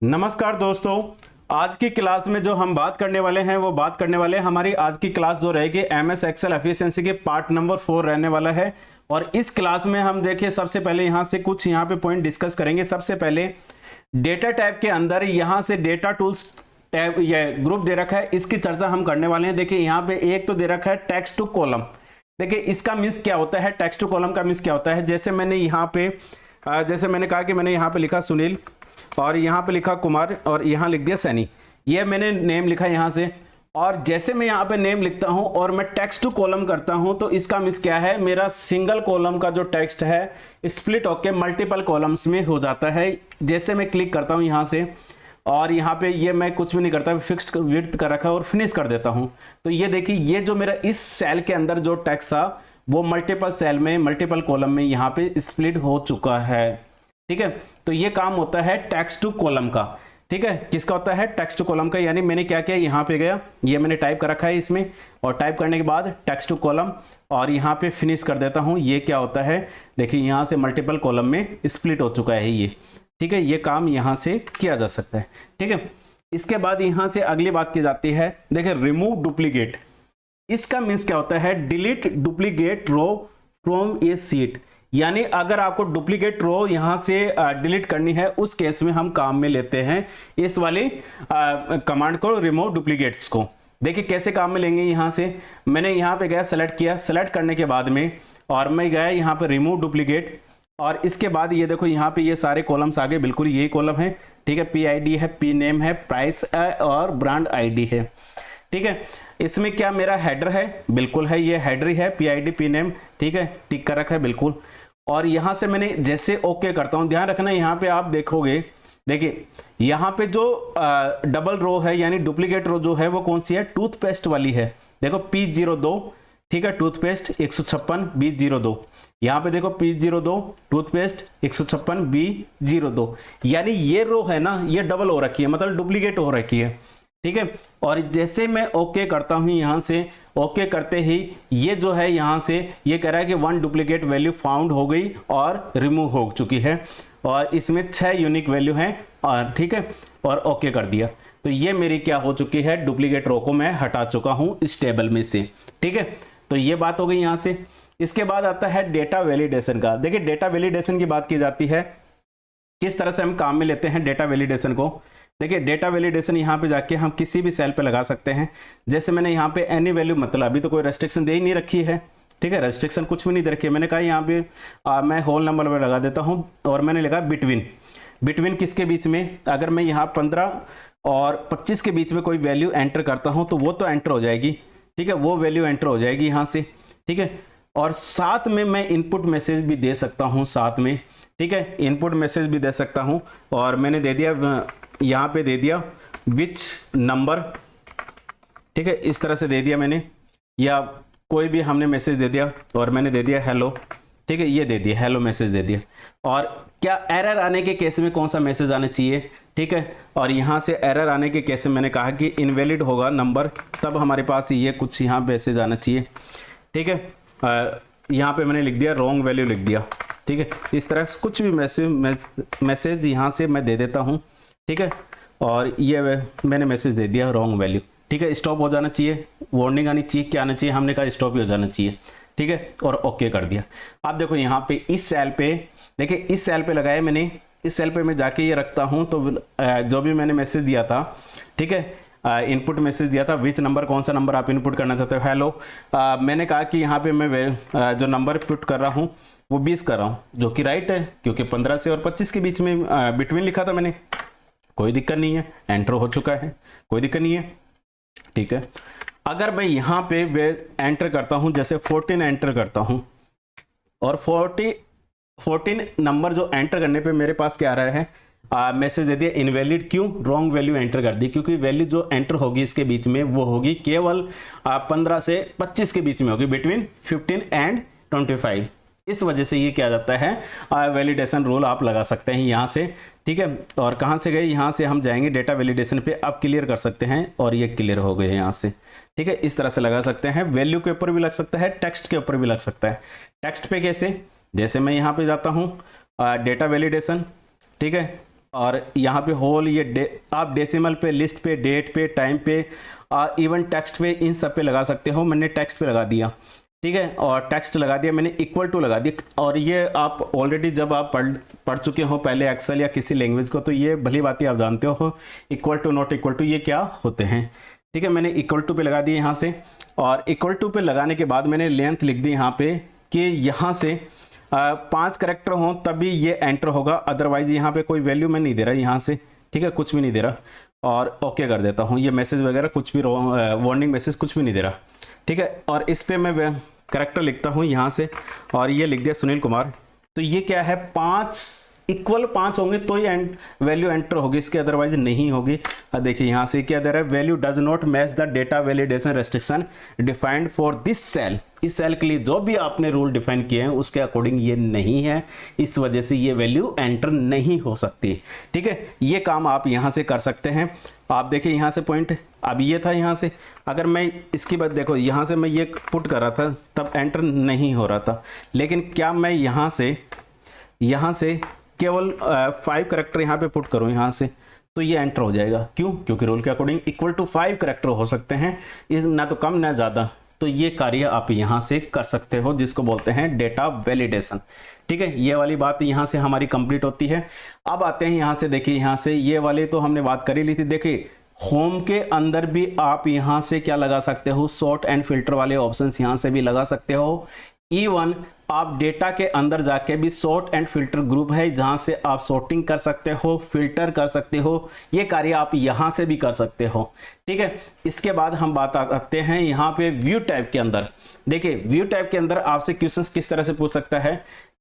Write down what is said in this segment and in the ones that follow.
नमस्कार दोस्तों। आज की क्लास में जो हम बात करने वाले हैं वो बात करने वाले हैं हमारी आज की क्लास जो रहेगी एमएस एक्सेल एफिशिएंसी के पार्ट नंबर 4 रहने वाला है। और इस क्लास में हम देखिए सबसे पहले यहाँ से कुछ यहाँ पे पॉइंट डिस्कस करेंगे। सबसे पहले डेटा टैब के अंदर यहाँ से डेटा टूल्स टैब ये ग्रुप दे रखा है, इसकी चर्चा हम करने वाले हैं। देखिए यहाँ पे एक तो दे रखा है टेक्स्ट टू कॉलम। देखिए इसका मीन्स क्या होता है, टेक्स्ट टू कॉलम का मीन्स क्या होता है। जैसे मैंने यहाँ पे जैसे मैंने कहा कि मैंने यहाँ पे लिखा सुनील और यहाँ पे लिखा कुमार और यहाँ लिख दिया सैनी, ये मैंने नेम लिखा यहाँ से। और जैसे मैं यहाँ पे नेम लिखता हूँ और मैं टेक्स्ट टू कॉलम करता हूँ तो इसका मीन्स क्या है, मेरा सिंगल कॉलम का जो टेक्स्ट है स्प्लिट होके मल्टीपल कॉलम्स में हो जाता है। जैसे मैं क्लिक करता हूँ यहाँ से और यहाँ पे ये मैं कुछ भी नहीं करता, फिक्स्ड विड्थ कर रखा है और फिनिश कर देता हूँ, तो ये देखिए ये जो मेरा इस सेल के अंदर जो टेक्स्ट था वो मल्टीपल सेल में मल्टीपल कॉलम में यहाँ पे स्प्लिट हो चुका है। ठीक है, तो ये काम होता है टेक्स्ट टू कॉलम का। ठीक है, किसका होता है, टेक्स्ट टू कॉलम का। यानी मैंने क्या किया, यहाँ पे गया, ये मैंने टाइप कर रखा है इसमें और टाइप करने के बाद टेक्स्ट टू कॉलम और यहाँ पे फिनिश कर देता हूँ। ये क्या होता है, देखिए यहाँ से मल्टीपल कॉलम में स्प्लिट हो चुका है ये। ठीक है, ये काम यहाँ से किया जा सकता है। ठीक है, इसके बाद यहाँ से अगली बात की जाती है, देखिए रिमूव डुप्लीकेट। इसका मीन्स क्या होता है, delete duplicate row from a sheet. यानी अगर आपको डुप्लीकेट रो यहां से डिलीट करनी है उस केस में हम काम में लेते हैं इस वाली कमांड को, रिमूव डुप्लीकेट्स को। देखिए कैसे काम में लेंगे, यहां से मैंने यहां पे गया, सेलेक्ट किया, सेलेक्ट करने के बाद में और मैं गया यहां पे रिमूव डुप्लीकेट और इसके बाद ये देखो यहाँ पे ये सारे कॉलम्स आ गए, बिल्कुल यही कॉलम है। ठीक है, पी आई डी है, पी नेम है, प्राइस है और ब्रांड आईडी है। ठीक है, इसमें क्या मेरा हेडर है, बिल्कुल है, ये हेडर ही है, P I D P name. ठीक है, टिक कर रखा है बिल्कुल। और यहां से मैंने जैसे ओके करता हूं, ध्यान रखना यहाँ पे आप देखोगे, देखिए यहाँ पे जो डबल रो है यानी डुप्लीकेट रो जो है वो कौन सी है, टूथपेस्ट वाली है। देखो P02, ठीक है, टूथपेस्ट 156 B02। यहाँ पे देखो P02 टूथपेस्ट 156 B02, यानी ये रो है ना, ये डबल हो रखी है, मतलब डुप्लीकेट हो रखी है। ठीक है, और जैसे मैं ओके करता हूं यहां से, ओके करते ही ये जो है यहां से ये कह रहा है कि 1 डुप्लीकेट वैल्यू फाउंड हो गई और रिमूव हो चुकी है और इसमें 6 यूनिक वैल्यू हैं। और ठीक है, और ओके कर दिया तो ये मेरी क्या हो चुकी है, डुप्लीकेट रो को मैं हटा चुका हूं इस टेबल में से। ठीक है, तो ये बात हो गई यहां से। इसके बाद आता है डेटा वैलिडेशन का। देखिए डेटा वैलिडेशन की बात की जाती है, किस तरह से हम काम में लेते हैं डेटा वैलिडेशन को। देखिए डेटा वैलिडेशन यहाँ पे जाके हम किसी भी सेल पे लगा सकते हैं। जैसे मैंने यहाँ पे एनी वैल्यू, मतलब अभी तो कोई रेस्ट्रिक्शन दे ही नहीं रखी है। ठीक है, रेस्ट्रिक्शन कुछ भी नहीं दे रखी है। मैंने कहा यहाँ पे मैं होल नंबर पर लगा देता हूँ और मैंने लगा बिटवीन। बिटवीन किसके बीच में, अगर मैं यहाँ 15 और 25 के बीच में कोई वैल्यू एंटर करता हूँ तो वो तो एंटर हो जाएगी। ठीक है, वो वैल्यू एंटर हो जाएगी यहाँ से। ठीक है, और साथ में मैं इनपुट मैसेज भी दे सकता हूँ साथ में। ठीक है, इनपुट मैसेज भी दे सकता हूँ और मैंने दे दिया, यहाँ पे दे दिया विच नंबर। ठीक है, इस तरह से दे दिया मैंने, या कोई भी हमने मैसेज दे दिया और मैंने दे दिया हेलो। ठीक है, ये दे दिया हेलो मैसेज दे दिया। और क्या एरर आने के केस में कौन सा मैसेज आना चाहिए। ठीक है, और यहाँ से एरर आने के केस में मैंने कहा कि इनवैलिड होगा नंबर, तब हमारे पास ये कुछ यहाँ मैसेज आना चाहिए। ठीक है, यहाँ पे मैंने लिख दिया रॉन्ग वैल्यू लिख दिया। ठीक है, इस तरह से कुछ भी मैसेज यहाँ से मैं दे देता हूँ। ठीक है, और ये मैंने मैसेज दे दिया रॉन्ग वैल्यू। ठीक है, स्टॉप हो जाना चाहिए, वार्निंग आनी चाहिए, क्या आना चाहिए, हमने कहा स्टॉप ही हो जाना चाहिए। ठीक है, और ओके कर दिया। आप देखो यहाँ पे इस सेल पे, देखिए इस सेल पे लगाया मैंने, इस सेल पे मैं जाके ये रखता हूँ तो जो भी मैंने मैसेज दिया था, ठीक है, इनपुट मैसेज दिया था, विच नंबर, कौन सा नंबर आप इनपुट करना चाहते हो, हेलो। मैंने कहा कि यहाँ पे मैं जो नंबर पुट कर रहा हूँ वो 20 कर रहा हूँ, जो कि राइट है क्योंकि 15 से और 25 के बीच में बिटवीन लिखा था मैंने। कोई दिक्कत नहीं है, एंटर हो चुका है, कोई दिक्कत नहीं है। ठीक है, अगर मैं यहाँ पे एंटर करता हूँ, जैसे 14 एंटर करता हूँ और 14 नंबर जो एंटर करने पे मेरे पास क्या आ रहा है, मैसेज दे दिया इनवैलिड। क्यों, रॉन्ग वैल्यू एंटर कर दी, क्योंकि वैल्यू जो एंटर होगी इसके बीच में वो होगी केवल 15 से 25 के बीच में होगी, बिटवीन 15 एंड 25। इस वजह से ये क्या जाता है, वैलिडेशन रूल आप लगा सकते हैं यहाँ से। ठीक है, और कहाँ से गए, यहाँ से हम जाएंगे डेटा वैलिडेशन पे, आप क्लियर कर सकते हैं और ये क्लियर हो गए यहाँ से। ठीक है, इस तरह से लगा सकते हैं, वैल्यू के ऊपर भी लग सकता है, टेक्स्ट के ऊपर भी लग सकता है। टेक्स्ट पे कैसे, जैसे मैं यहाँ पे जाता हूँ डेटा वैलिडेशन, ठीक है, और यहाँ पे होल ये आप डेसिमल पे, लिस्ट पे, डेट पे, टाइम पे, इवन टेक्स्ट पे, इन सब पे लगा सकते हो। मैंने टेक्स्ट पे लगा दिया, ठीक है, और टेक्स्ट लगा दिया मैंने, इक्वल टू लगा दिया। और ये आप ऑलरेडी जब आप पढ़ चुके हो पहले एक्सेल या किसी लैंग्वेज को, तो ये भली बात आप जानते हो equal to, not equal to ये क्या होते हैं, ठीक है। मैंने इक्वल टू पे लगा दिया यहाँ से, और इक्वल टू पे लगाने के बाद मैंने लेंथ लिख दी यहाँ पे कि यहाँ से 5 कैरेक्टर हों तभी ये एंटर होगा, अदरवाइज यहाँ पे कोई वैल्यू मैं नहीं दे रहा यहाँ से, ठीक है, कुछ भी नहीं दे रहा। और ओके कर देता हूँ, ये मैसेज वगैरह कुछ भी वार्निंग मैसेज कुछ भी नहीं दे रहा, ठीक है। और इस पे मैं कैरेक्टर लिखता हूँ यहाँ से, और ये लिख दिया सुनील कुमार। तो ये क्या है, 5 होंगे तो ही वैल्यू एंटर होगी, इसके अदरवाइज नहीं होगी। देखिए यहाँ से क्या दे रहा है, value does not match the data validation restriction defined for this cell. इस सेल के लिए जो भी आपने रूल डिफाइन किए हैं उसके अकॉर्डिंग ये नहीं है, इस वजह से ये वैल्यू एंटर नहीं हो सकती, ठीक है। ये काम आप यहाँ से कर सकते हैं। आप देखिए यहाँ से पॉइंट, अब ये था यहाँ से, अगर मैं इसके बाद देखो यहाँ से मैं ये पुट कर रहा था तब एंटर नहीं हो रहा था, लेकिन क्या मैं यहाँ से केवल 5 कैरेक्टर यहाँ पे पुट करूँ यहाँ से, तो ये एंटर हो जाएगा। क्यों? क्योंकि रूल के अकॉर्डिंग इक्वल टू 5 कैरेक्टर हो सकते हैं, इस ना तो कम ना ज़्यादा। तो ये कार्य आप यहाँ से कर सकते हो, जिसको बोलते हैं डेटा वैलिडेशन, ठीक है। ये वाली बात यहाँ से हमारी कंप्लीट होती है। अब आते हैं यहाँ से, देखिए यहाँ से ये वाले तो हमने बात कर ही ली थी। देखिए होम के अंदर भी आप यहाँ से क्या लगा सकते हो, सॉर्ट एंड फिल्टर वाले ऑप्शंस यहाँ से भी लगा सकते हो। इवन आप डेटा के अंदर जाके भी सॉर्ट एंड फिल्टर ग्रुप है जहां से आप सॉर्टिंग कर सकते हो, फिल्टर कर सकते हो, ये कार्य आप यहां से भी कर सकते हो, ठीक है। इसके बाद हम बात आते हैं यहाँ पे व्यू टाइप के अंदर। देखिए व्यू टाइप के अंदर आपसे क्वेश्चंस किस तरह से पूछ सकता है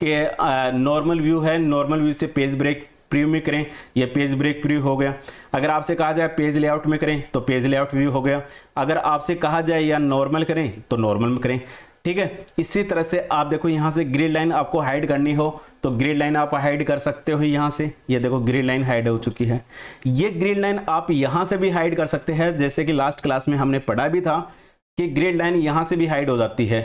कि नॉर्मल व्यू है, नॉर्मल व्यू से पेज ब्रेक प्रीव्यू में करें, ये पेज ब्रेक प्रीव्यू हो गया। अगर आपसे कहा जाए पेज लेआउट में करें तो पेज लेआउट व्यू हो गया। अगर आपसे कहा जाए या नॉर्मल करें तो नॉर्मल में करें, ठीक है। इसी तरह से आप देखो यहाँ से ग्रिड लाइन आपको हाइड करनी हो तो ग्रिड लाइन आप हाइड कर सकते हो यहाँ से। ये देखो ग्रिड लाइन हाइड हो चुकी है। ये ग्रिड लाइन आप यहाँ से भी हाइड कर सकते हैं, जैसे कि लास्ट क्लास में हमने पढ़ा भी था कि ग्रिड लाइन यहाँ से भी हाइड हो जाती है,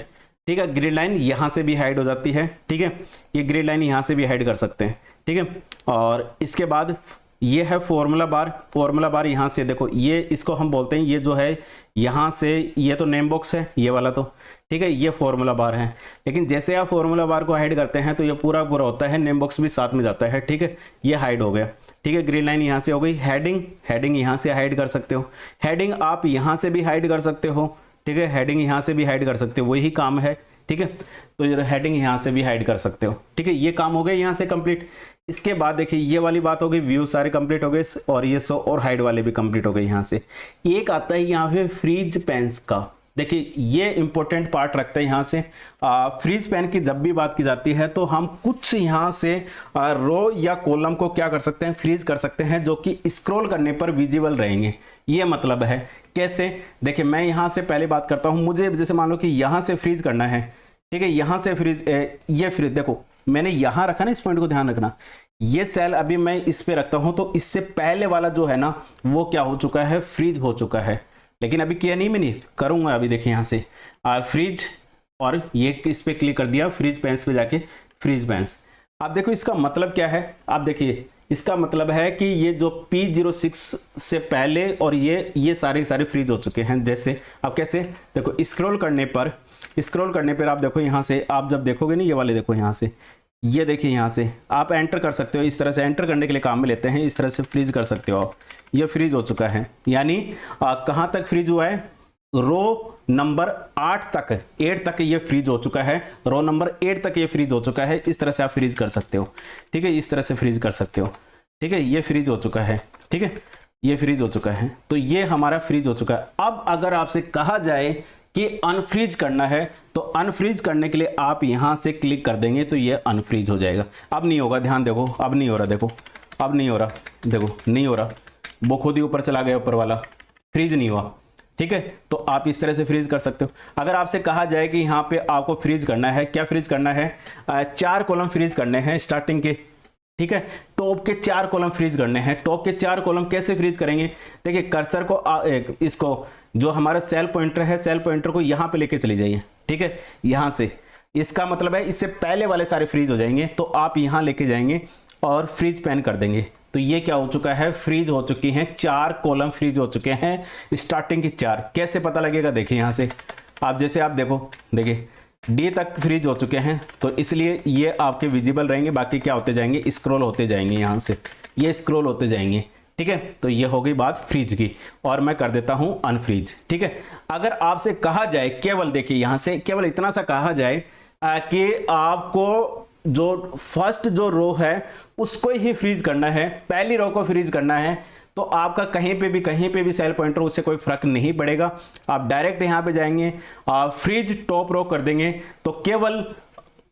ठीक है। ग्रिड लाइन यहाँ से भी हाइड हो जाती है, ठीक है। ये ग्रिड लाइन यहाँ से भी हाइड कर सकते हैं, ठीक है। और इसके बाद ये है फॉर्मूला बार। फॉर्मूला बार यहाँ से देखो, ये इसको हम बोलते हैं, ये जो है यहाँ से, ये तो नेम बॉक्स है ये वाला, तो ठीक है, ये फॉर्मूला बार है। लेकिन जैसे आप फॉर्मूला बार को हाइड करते हैं तो ये पूरा होता है, नेम बॉक्स भी साथ में जाता है, ठीक है। ये हाइड हो गया, ठीक है। ग्रीन लाइन यहाँ से हो गई। हेडिंग यहाँ से हाइड कर सकते हो, हेडिंग आप यहाँ से भी हाइड कर सकते हो, ठीक है। हेडिंग यहाँ से भी हाइड कर सकते हो, वही काम है, ठीक है। तो ये हेडिंग यहाँ से भी हाइड कर सकते हो, ठीक है। ये काम हो गए यहाँ से कंप्लीट। इसके बाद देखिए ये वाली बात हो गई, व्यू सारे कंप्लीट हो गए, और ये शो और हाइड वाले भी कंप्लीट हो गए। यहाँ से एक आता है यहाँ पे फ्रीज पेन्स का। देखिए ये इंपॉर्टेंट पार्ट रखते हैं यहाँ से। फ्रीज पेन की जब भी बात की जाती है तो हम कुछ यहाँ से रो या कॉलम को क्या कर सकते हैं, फ्रीज कर सकते हैं, जो कि स्क्रॉल करने पर विजिबल रहेंगे। ये मतलब है कैसे, देखिए मैं यहाँ से पहले बात करता हूँ। मुझे जैसे मान लो कि यहाँ से फ्रीज करना है, ठीक है। यहाँ से फ्रीज, ये फ्रीज देखो मैंने यहाँ रखा ना, इस पॉइंट को ध्यान रखना। ये सेल अभी मैं इस पे रखता हूँ तो इससे पहले वाला जो है ना वो क्या हो चुका है, फ्रीज हो चुका है। लेकिन अभी किया नहीं, मैंने करूँगा अभी। देखिए यहाँ से फ्रीज, और ये इस पे क्लिक कर दिया, फ्रीज पेन्स पे जाके फ्रीज पेन्स। आप देखो इसका मतलब क्या है, आप देखिए इसका मतलब है कि ये जो P06 से पहले और ये सारे फ्रीज हो चुके हैं। जैसे अब कैसे, देखो स्क्रॉल करने पर आप देखो यहाँ से, आप जब देखोगे नहीं, ये वाले देखो यहाँ से, ये देखिए यहाँ से आप एंटर कर सकते हो। इस तरह से एंटर करने के लिए काम में लेते हैं, इस तरह से फ्रीज कर सकते हो आप। ये फ्रीज हो चुका है, यानी कहाँ तक फ्रीज हुआ है, रो नंबर 8 तक ये फ्रीज हो चुका है। रो नंबर 8 तक ये फ्रीज हो चुका है। इस तरह से आप फ्रीज कर सकते हो, ठीक है। इस तरह से फ्रीज कर सकते हो, ठीक है। ये फ्रीज हो चुका है, ठीक है। ये फ्रीज हो चुका है, तो ये हमारा फ्रीज हो चुका है। अब अगर आपसे कहा जाए कि अनफ्रीज करना है तो अनफ्रीज करने के लिए आप यहां से क्लिक कर देंगे तो ये अनफ्रीज हो जाएगा। अब नहीं होगा, ध्यान देखो, अब नहीं हो रहा, देखो अब नहीं हो रहा, देखो नहीं हो रहा, वो खुद ही ऊपर चला गया, ऊपर वाला फ्रीज नहीं हुआ, ठीक है। तो आप इस तरह से फ्रीज कर सकते हो। अगर आपसे कहा जाए कि यहाँ पे आपको फ्रीज करना है, क्या फ्रीज करना है, 4 कॉलम फ्रीज करने हैं स्टार्टिंग के, ठीक है। टॉप के 4 कॉलम फ्रीज करने हैं। टॉप के 4 कॉलम कैसे फ्रीज करेंगे, देखिए कर्सर को इसको जो हमारा सेल पॉइंटर है, सेल पॉइंटर को यहाँ पे लेके चली जाइए, ठीक है। यहाँ से, इसका मतलब है इससे पहले वाले सारे फ्रीज हो जाएंगे, तो आप यहाँ लेके जाएंगे और फ्रीज पेन कर देंगे, तो ये क्या हो चुका है, फ्रीज हो चुकी हैं, 4 कॉलम फ्रीज हो चुके हैं, स्टार्टिंग की 4। कैसे पता लगेगा, देखिए यहाँ से आप जैसे आप देखो, देखिए डी तक फ्रीज हो चुके हैं, तो इसलिए ये आपके विजिबल रहेंगे, बाकी क्या होते जाएंगे, स्क्रॉल होते जाएंगे, यहाँ से ये स्क्रॉल होते जाएंगे। ठीक है, तो ये हो गई बात फ्रीज की, और मैं कर देता हूं अनफ्रीज। ठीक है, अगर आपसे कहा जाए, केवल देखिए यहां से केवल इतना सा कहा जाए कि आपको जो फर्स्ट जो रो है उसको ही फ्रीज करना है, पहली रो को फ्रीज करना है, तो आपका कहीं पे भी सेल पॉइंटर उससे कोई फर्क नहीं पड़ेगा। आप डायरेक्ट यहां पे जाएंगे, फ्रीज टॉप रो कर देंगे, तो केवल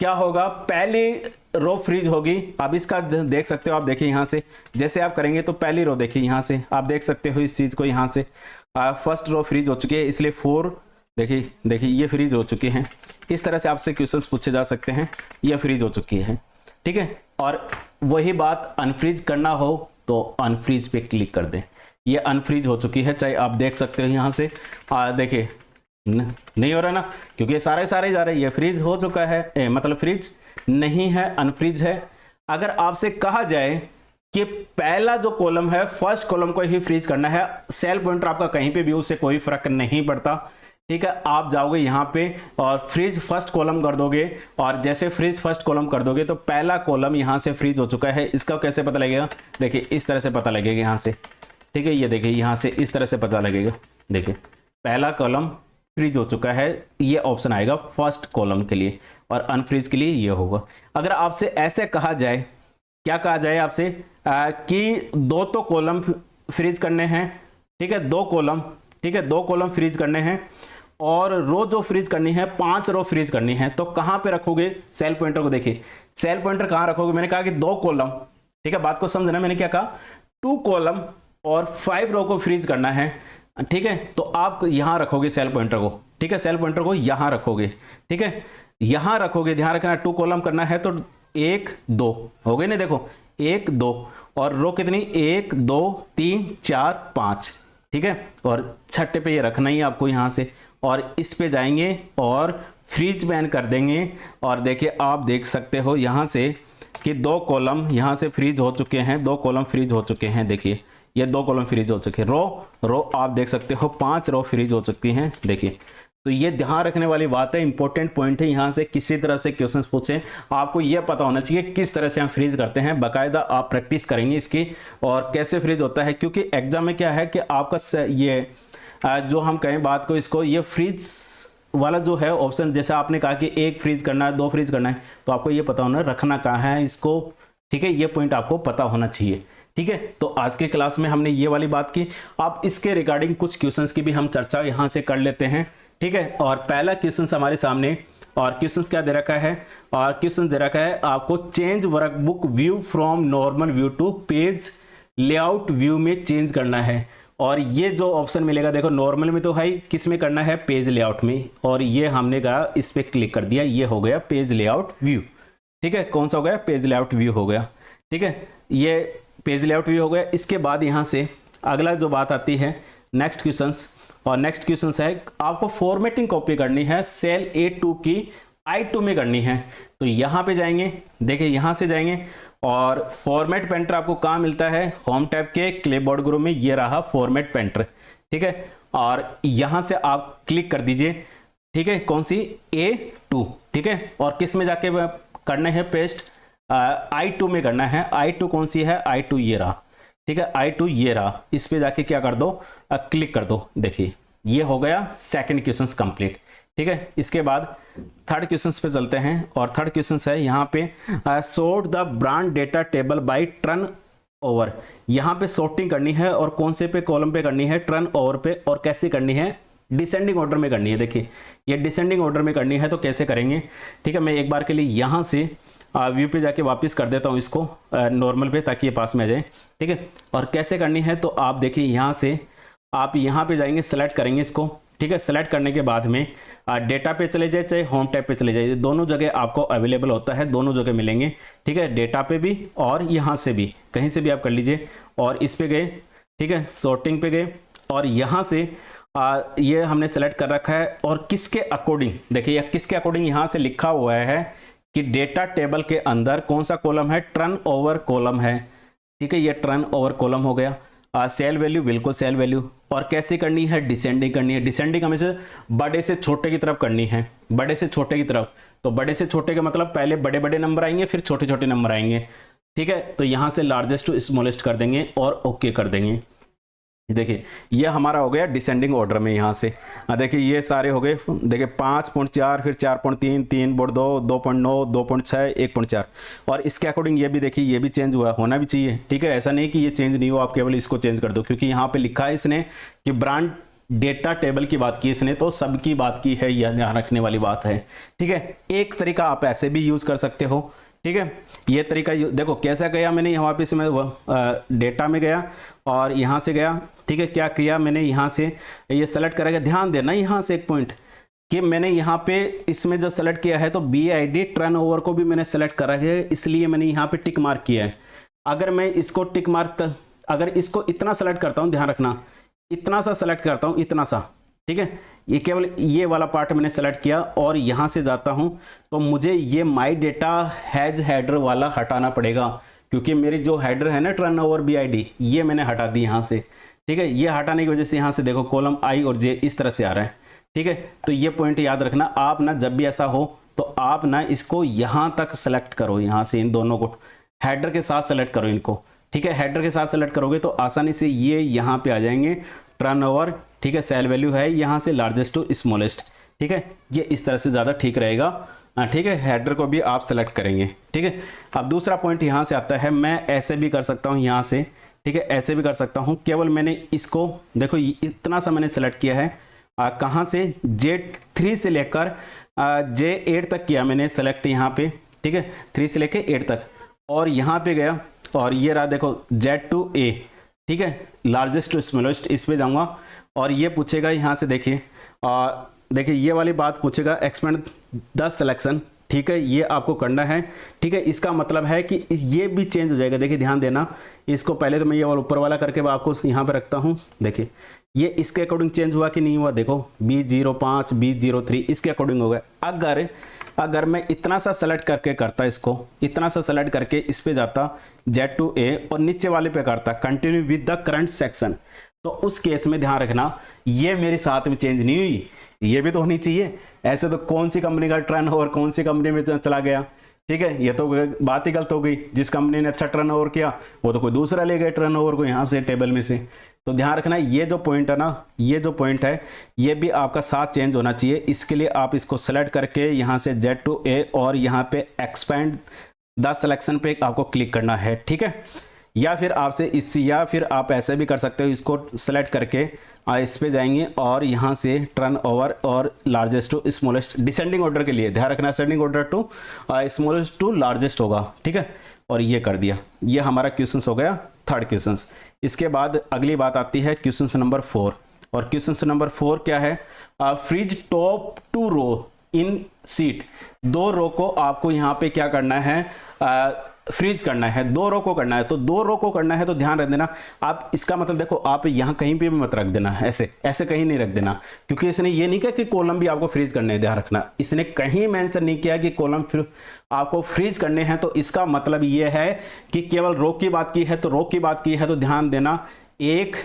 क्या होगा, पहली रो फ्रीज होगी। अब इसका देख सकते हो आप, देखिए यहां से जैसे आप करेंगे तो पहली रो देखिए यहां से आप देख सकते हो इस चीज को, यहां से फर्स्ट रो फ्रीज हो चुकी है, इसलिए 4 देखिए ये फ्रीज हो चुके हैं। इस तरह से आपसे क्वेश्चंस पूछे जा सकते हैं, ये फ्रीज हो चुकी है। ठीक है, और वही बात अनफ्रीज करना हो तो अनफ्रीज पे क्लिक कर दें, ये अनफ्रीज हो चुकी है। चाहे आप देख सकते हो यहां से देखिए नहीं हो रहा ना, क्योंकि ये सारे जा रहे हैं, ये फ्रीज हो चुका है, मतलब फ्रीज नहीं है, अनफ्रीज है। अगर आपसे कहा जाए कि पहला जो कॉलम है फर्स्ट कॉलम को ही फ्रीज करना है, सेल पॉइंटर आपका कहीं पे भी उससे कोई फर्क नहीं पड़ता। ठीक है, आप जाओगे यहां पे और फ्रीज फर्स्ट कॉलम कर दोगे, और जैसे फ्रीज फर्स्ट कॉलम कर दोगे तो पहला कॉलम यहां से फ्रीज हो चुका है। इसका कैसे पता लगेगा, देखिए इस तरह से पता लगेगा यहां से। ठीक है, ये देखिए यहां से इस तरह से पता लगेगा, देखिए पहला कॉलम फ्रीज हो चुका है, ये ऑप्शन आएगा फर्स्ट कॉलम के लिए, और अनफ्रीज के लिए ये होगा। अगर आपसे ऐसे कहा जाए, क्या कहा जाए आपसे कि 2 तो कॉलम फ्रीज करने हैं, ठीक है 2 कॉलम, ठीक है 2 कॉलम फ्रीज करने हैं, और रो जो फ्रीज करनी है 5 रो फ्रीज करनी है, तो कहां पे रखोगे सेल पॉइंटर को, देखिए सेल पॉइंटर कहां रखोगे, मैंने कहा कि 2 कॉलम। ठीक है, बात को समझना, मैंने क्या कहा, 2 कॉलम और 5 रो को फ्रीज करना है। ठीक है, तो आप यहां रखोगे सेल पॉइंटर को, ठीक है सेल पॉइंटर को यहां रखोगे, ठीक है यहां रखोगे, ध्यान रखना 2 कॉलम करना है, तो 1 2 हो गए ना, देखो 1 2, और रो कितनी 1 2 3 4 5। ठीक है, और छठे पे ये रखना ही आपको यहां से, और इस पे जाएंगे और फ्रीज बैन कर देंगे, और देखिए आप देख सकते हो यहां से कि 2 कॉलम यहां से फ्रीज हो चुके हैं, 2 कॉलम फ्रीज हो चुके हैं, देखिए ये 2 कॉलम फ्रीज हो चुके हैं, रो आप देख सकते हो 5 रो फ्रीज हो सकती हैं, देखिए। तो ये ध्यान रखने वाली बात है, इंपॉर्टेंट पॉइंट है, यहां से किसी तरह से क्वेश्चन पूछे आपको ये पता होना चाहिए किस तरह से हम फ्रीज करते हैं, बाकायदा आप प्रैक्टिस करेंगे इसकी, और कैसे फ्रीज होता है, क्योंकि एग्जाम में क्या है कि आपका ये जो हम कहें बात को, इसको ये फ्रीज वाला जो है ऑप्शन, जैसे आपने कहा कि 1 फ्रीज करना है 2 फ्रीज करना है, तो आपको ये पता होना रखना कहाँ है इसको। ठीक है, ये पॉइंट आपको पता होना चाहिए। ठीक है, तो आज के क्लास में हमने ये वाली बात की, आप इसके रिगार्डिंग कुछ क्वेश्चंस की भी हम चर्चा यहां से कर लेते हैं। ठीक है, और पहला क्वेश्चन हमारे सामने, और क्वेश्चंस क्या दे रखा है, और क्वेश्चन दे रखा है आपको change workbook view from normal view to page layout view में चेंज करना है, और ये जो ऑप्शन मिलेगा देखो नॉर्मल में तो है, किस में करना है, पेज लेआउट में, और ये हमने कहा इस पे क्लिक कर दिया, ये हो गया पेज लेआउट व्यू। ठीक है, कौन सा हो गया, पेज लेआउट व्यू हो गया। ठीक है, ये पेज लेआउट व्यू हो गया। इसके बाद यहां से अगला जो बात आती है नेक्स्ट क्वेश्चंस, और नेक्स्ट क्वेश्चंस है आपको फॉर्मेटिंग कॉपी करनी है सेल A2 की I2 में करनी है, तो यहां पे जाएंगे, देखिए यहां से जाएंगे, और फॉर्मेट पेंटर आपको कहां मिलता है, होम टैब के क्लिपबोर्ड ग्रुप में, ये रहा फॉर्मेट पेंटर। ठीक है, और यहां से आप क्लिक कर दीजिए, ठीक है कौन सी, A2। ठीक है, और किस में जाके करने हैं पेस्ट, I2 में करना है। I2 कौन सी है, I2 ये रहा। ठीक है, I2 ये रहा, इस पे जाके क्या कर दो, क्लिक कर दो, देखिए ये हो गया सेकंड क्वेश्चन कंप्लीट। ठीक है, इसके बाद थर्ड क्वेश्चन पे चलते हैं, और थर्ड क्वेश्चन है यहाँ पे sort the brand data table by turn over. यहाँ पे सॉर्टिंग करनी है, और कौन से पे कॉलम पे करनी है, टर्न ओवर पे, और कैसे करनी है, डिसेंडिंग ऑर्डर में करनी है। देखिए ये डिसेंडिंग ऑर्डर में करनी है, तो कैसे करेंगे। ठीक है, मैं एक बार के लिए यहाँ से व्यू पे जाके वापस कर देता हूँ इसको नॉर्मल पे, ताकि ये पास में आ जाए। ठीक है, और कैसे करनी है, तो आप देखिए यहाँ से आप यहाँ पे जाएंगे, सेलेक्ट करेंगे इसको। ठीक है, सेलेक्ट करने के बाद में डेटा पे चले जाए चाहे होम टैब पे चले जाइए, दोनों जगह आपको अवेलेबल होता है, दोनों जगह मिलेंगे। ठीक है, डेटा पे भी और यहाँ से भी, कहीं से भी आप कर लीजिए, और इस पे गए, ठीक है सॉर्टिंग पे गए, और यहाँ से ये हमने सेलेक्ट कर रखा है, और किसके अकॉर्डिंग, देखिए किसके अकॉर्डिंग यहाँ से लिखा हुआ है कि डेटा टेबल के अंदर कौन सा कॉलम है, टर्न ओवर कॉलम है। ठीक है, ये टर्न ओवर कॉलम हो गया। सेल वैल्यू बिल्कुल सेल वैल्यू, और कैसे करनी है, डिसेंडिंग करनी है। डिसेंडिंग हमेशा बड़े से छोटे की तरफ करनी है, बड़े से छोटे की तरफ। तो बड़े से छोटे का मतलब पहले बड़े बड़े नंबर आएंगे फिर छोटे छोटे नंबर आएंगे, ठीक है। तो यहां से लार्जेस्ट टू स्मॉलेस्ट कर देंगे और ओके कर देंगे। देखिए ये हमारा हो गया डिसेंडिंग ऑर्डर में। यहाँ से देखिए ये सारे हो गए, देखिए 5.4, फिर 4.3, 3.2, 2.9, 2.6, 1.4, और इसके अकॉर्डिंग ये भी देखिए ये भी चेंज हुआ, होना भी चाहिए, ठीक है। ऐसा नहीं कि ये चेंज नहीं हो, आप केवल इसको चेंज कर दो, क्योंकि यहाँ पे लिखा है इसने कि ब्रांड डेटा टेबल की बात की इसने, तो सबकी बात की है, यह ध्यान रखने वाली बात है, ठीक है। एक तरीका आप ऐसे भी यूज कर सकते हो, ठीक है। ये तरीका देखो कैसा गया मैंने, यहाँ पे से मैं डेटा में गया और यहाँ से गया, ठीक है। क्या किया मैंने, यहाँ से ये सेलेक्ट करेगा, ध्यान देना यहाँ से एक पॉइंट कि मैंने यहाँ पे इसमें जब सेलेक्ट किया है तो BID टर्नओवर को भी मैंने सेलेक्ट करा है, इसलिए मैंने यहाँ पे टिक मार्क किया है। अगर मैं इसको टिक मार्क, अगर इसको इतना सेलेक्ट करता हूँ, ध्यान रखना, इतना सा सेलेक्ट करता हूँ, इतना सा, ठीक है, ये केवल ये वाला पार्ट मैंने सेलेक्ट किया और यहाँ से जाता हूँ, तो मुझे ये माई डेटा हैज हेडर वाला हटाना पड़ेगा, क्योंकि मेरी जो हेडर है ना टर्नओवर BID, ये मैंने हटा दी यहाँ से, ठीक है। ये हटाने की वजह से यहाँ से देखो कॉलम I और J इस तरह से आ रहा है, ठीक है। तो ये पॉइंट याद रखना आप ना, जब भी ऐसा हो तो आप ना इसको यहाँ तक सेलेक्ट करो, यहाँ से इन दोनों को हेडर के साथ सेलेक्ट करो इनको, ठीक है। हेडर के साथ सेलेक्ट करोगे तो आसानी से ये यहाँ पे आ जाएंगे टर्नओवर, ठीक है। सेल वैल्यू है यहाँ से लार्जेस्ट टू स्मॉलेस्ट, ठीक है। ये इस तरह से ज़्यादा ठीक रहेगा, ठीक है। हेडर को भी आप सेलेक्ट करेंगे, ठीक है। अब दूसरा पॉइंट यहाँ से आता है, मैं ऐसे भी कर सकता हूँ यहाँ से, ठीक है, ऐसे भी कर सकता हूँ। केवल मैंने इसको देखो इतना सा मैंने सेलेक्ट किया है, कहाँ से, J3 से लेकर J8 तक किया मैंने सेलेक्ट यहाँ पे, ठीक है, 3 से लेकर 8 तक, और यहाँ पे गया और ये रहा देखो Z2A, ठीक है, लार्जेस्ट टू स्मॉलेस्ट, इस पे जाऊँगा और ये पूछेगा यहाँ से, देखिए देखिए ये वाली बात पूछेगा, एक्सपेंड द सिलेक्शन, ठीक है, ये आपको करना है, ठीक है। इसका मतलब है कि ये भी चेंज हो जाएगा, देखिए ध्यान देना, इसको पहले तो मैं ये वाला ऊपर वाला करके आपको यहाँ पे रखता हूँ, देखिए ये इसके अकॉर्डिंग चेंज हुआ कि नहीं हुआ, देखो B05, B03 इसके अकॉर्डिंग हो गया। अगर मैं इतना सा सेलेक्ट करके करता, इसको इतना सा सेलेक्ट करके इस पे जाता Z2A और नीचे वाले पे करता continue with the current section, तो उस केस में ध्यान रखना ये मेरे साथ में चेंज नहीं हुई, ये भी तो होनी चाहिए। ऐसे तो कौन सी कंपनी का टर्नओवर कौन सी कंपनी में चला गया, ठीक है, ये तो बात ही गलत हो गई। जिस कंपनी ने अच्छा टर्नओवर किया वो तो कोई दूसरा ले गया टर्नओवर को यहाँ से टेबल में से। तो ध्यान रखना ये जो पॉइंट है ना, ये जो पॉइंट है ये भी आपका साथ चेंज होना चाहिए। इसके लिए आप इसको सेलेक्ट करके यहाँ से Z2A और यहाँ पे एक्सपेंड द सिलेक्शन पे आपको क्लिक करना है, ठीक है। या फिर आप ऐसे भी कर सकते हो, इसको सेलेक्ट करके इस पे जाएंगे और यहाँ से टर्नओवर और largest to smallest, descending order के लिए ध्यान रखना, ascending order to smallest to largest होगा, ठीक है। और ये कर दिया, ये हमारा क्वेश्चन हो गया थर्ड क्वेश्चन। इसके बाद अगली बात आती है क्वेश्चन नंबर 4, और क्वेश्चन नंबर 4 क्या है, फ्रीज टॉप 2 रो इन सीट, 2 रो को आपको यहाँ पे क्या करना है, फ्रीज करना है, 2 रो को करना है। तो 2 रो को करना है तो ध्यान रख देना आप, इसका मतलब देखो आप यहाँ कहीं पे भी मत रख देना, ऐसे कहीं नहीं रख देना, क्योंकि इसने ये नहीं कहा कि कॉलम भी आपको फ्रीज करने हैं। ध्यान रखना इसने कहीं मेंशन नहीं किया कि कॉलम फिर आपको फ्रीज करने हैं, तो इसका मतलब ये है कि केवल रो की बात की है, तो रो की बात की है तो ध्यान देना 1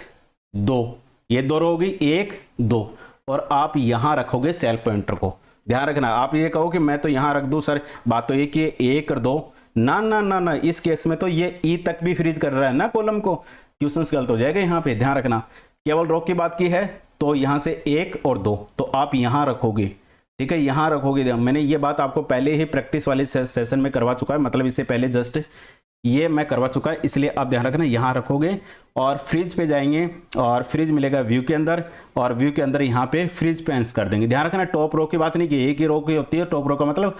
2, ये 2 रो होगी 1 2, और आप यहाँ रखोगे सेल पॉइंटर को। ध्यान रखना आप ये कहो कि मैं तो यहाँ रख दूं सर, बात तो ये कि 1 और 2, ना ना ना ना, इस केस में तो ये ई तक भी फ्रीज कर रहा है ना कॉलम को, क्वेश्चन गलत हो जाएगा यहाँ पे। ध्यान रखना केवल रो की बात की है तो यहाँ से 1 और 2 तो आप यहाँ रखोगे, ठीक है, यहाँ रखोगे। मैंने ये बात आपको पहले ही प्रैक्टिस वाले सेशन में करवा चुका है, मतलब इससे पहले जस्ट ये मैं करवा चुका है, इसलिए आप ध्यान रखना यहाँ रखोगे और फ्रिज पे जाएंगे और फ्रिज मिलेगा व्यू के अंदर, और व्यू के अंदर यहाँ पे फ्रिज पेंस कर देंगे। ध्यान रखना टॉप रो की बात नहीं की, एक ही रो की होती है टॉप रो का मतलब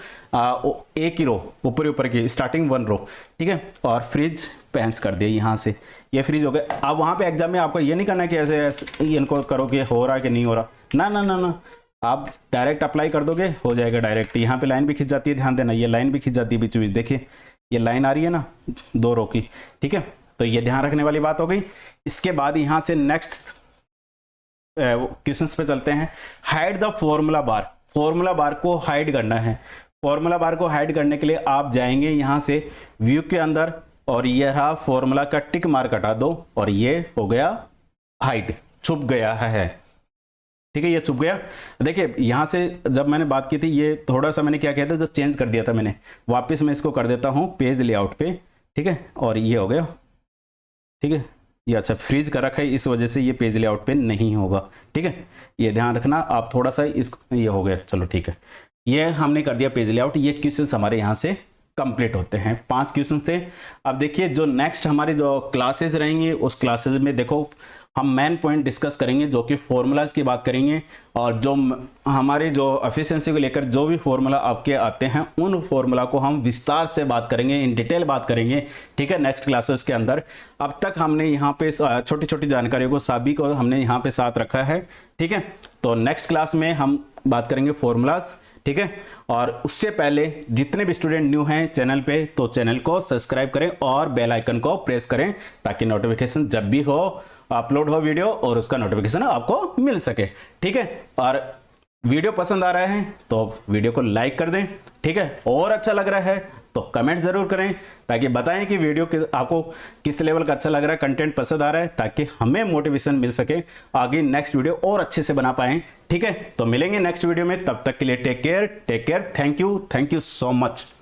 एक ही रो ऊपर की स्टार्टिंग 1 रो, ठीक है, और फ्रिज पेंस कर दिया यहाँ से, ये फ्रिज हो गया। अब वहाँ पे एग्जाम में आपको ये नहीं करना कि ऐसे इनको करो कि हो रहा कि नहीं हो रहा, ना ना ना ना, आप डायरेक्ट अप्लाई कर दोगे हो जाएगा डायरेक्ट। यहाँ पे लाइन भी खिंच जाती है, ध्यान देना ये लाइन भी खिंच जाती है बीच बीच, देखिए ये लाइन आ रही है ना 2 रो की, ठीक है, तो ये ध्यान रखने वाली बात हो गई। इसके बाद यहाँ से नेक्स्ट क्वेश्चंस पे चलते हैं। Hide the formula bar, formula bar को हाइड करना है। फॉर्मूला बार को हाइड करने के लिए आप जाएंगे यहाँ से व्यू के अंदर, और ये रहा फॉर्मूला का टिक मार्क हटा दो और ये हो गया हाइट, छुप गया है। ठीक है, ये छुप गया। देखिए यहां से जब मैंने बात की थी, ये थोड़ा सा मैंने क्या किया था, जब चेंज कर दिया था मैंने, वापस मैं इसको कर देता हूं पेज लेआउट पे। ठीक है, और ये हो गया। ठीक है, ये अच्छा फ्रीज कर रखा है, इस वजह से ये पेज लेआउट पे नहीं होगा। ठीक है, ये ध्यान रखना आप थोड़ा सा, इस ये हो गया, चलो ठीक है, ये हमने कर दिया पेज लेआउट। ये क्वेश्चंस हमारे यहाँ से कंप्लीट होते हैं, 5 क्वेश्चंस थे। अब देखिए जो नेक्स्ट हमारी जो क्लासेस रहेंगी, उस क्लासेस में देखो हम मेन पॉइंट डिस्कस करेंगे, जो कि फॉर्मूलाज की बात करेंगे, और जो हमारी जो एफिशिएंसी को लेकर जो भी फॉर्मूला आपके आते हैं, उन फॉर्मूला को हम विस्तार से बात करेंगे, इन डिटेल बात करेंगे। ठीक है, नेक्स्ट क्लासेस के अंदर। अब तक हमने यहाँ पे छोटी छोटी जानकारियों को सभी को हमने यहाँ पे साथ रखा है। ठीक है, तो नेक्स्ट क्लास में हम बात करेंगे फॉर्मूलाज। ठीक है, और उससे पहले जितने भी स्टूडेंट न्यू हैं चैनल पे, तो चैनल को सब्सक्राइब करें और बेल आइकन को प्रेस करें, ताकि नोटिफिकेशन जब भी हो, अपलोड हो वीडियो, और उसका नोटिफिकेशन आपको मिल सके। ठीक है, और वीडियो पसंद आ रहा है तो वीडियो को लाइक कर दें। ठीक है, और अच्छा लग रहा है तो कमेंट जरूर करें, ताकि बताएं कि वीडियो आपको किस लेवल का अच्छा लग रहा है, कंटेंट पसंद आ रहा है, ताकि हमें मोटिवेशन मिल सके आगे नेक्स्ट वीडियो और अच्छे से बना पाएं। ठीक है, तो मिलेंगे नेक्स्ट वीडियो में, तब तक के लिए take care, thank you so much.